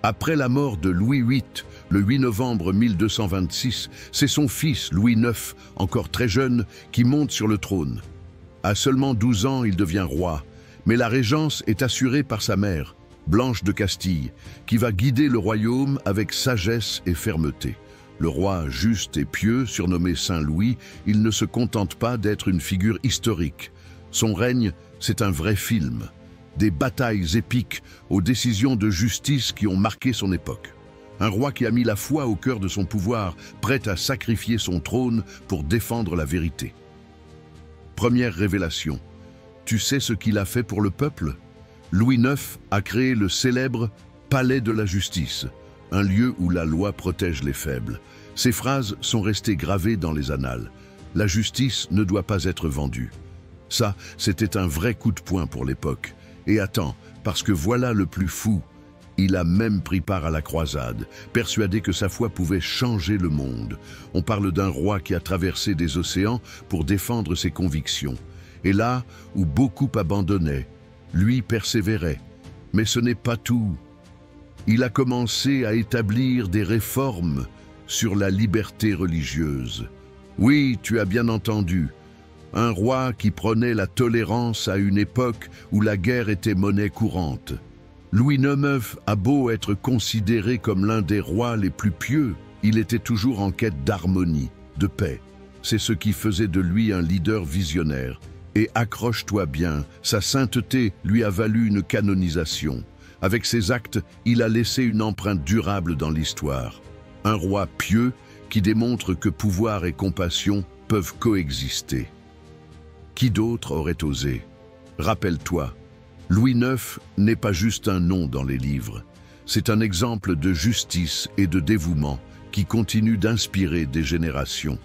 Après la mort de Louis VIII, le 8 novembre 1226, c'est son fils Louis IX, encore très jeune, qui monte sur le trône. À seulement 12 ans, il devient roi, mais la régence est assurée par sa mère, Blanche de Castille, qui va guider le royaume avec sagesse et fermeté. Le roi juste et pieux, surnommé Saint Louis, il ne se contente pas d'être une figure historique. Son règne, c'est un vrai film. Des batailles épiques aux décisions de justice qui ont marqué son époque. Un roi qui a mis la foi au cœur de son pouvoir, prêt à sacrifier son trône pour défendre la vérité. Première révélation. Tu sais ce qu'il a fait pour le peuple? Louis IX a créé le célèbre Palais de la Justice, un lieu où la loi protège les faibles. Ces phrases sont restées gravées dans les annales. La justice ne doit pas être vendue. Ça, c'était un vrai coup de poing pour l'époque. Et attends, parce que voilà le plus fou. Il a même pris part à la croisade, persuadé que sa foi pouvait changer le monde. On parle d'un roi qui a traversé des océans pour défendre ses convictions. Et là où beaucoup abandonnaient, lui persévérait. Mais ce n'est pas tout. Il a commencé à établir des réformes sur la liberté religieuse. Oui, tu as bien entendu. Un roi qui prônait la tolérance à une époque où la guerre était monnaie courante. Louis IX a beau être considéré comme l'un des rois les plus pieux, il était toujours en quête d'harmonie, de paix. C'est ce qui faisait de lui un leader visionnaire. Et accroche-toi bien, sa sainteté lui a valu une canonisation. Avec ses actes, il a laissé une empreinte durable dans l'histoire. Un roi pieux qui démontre que pouvoir et compassion peuvent coexister. Qui d'autre aurait osé? Rappelle-toi, Louis IX n'est pas juste un nom dans les livres. C'est un exemple de justice et de dévouement qui continue d'inspirer des générations.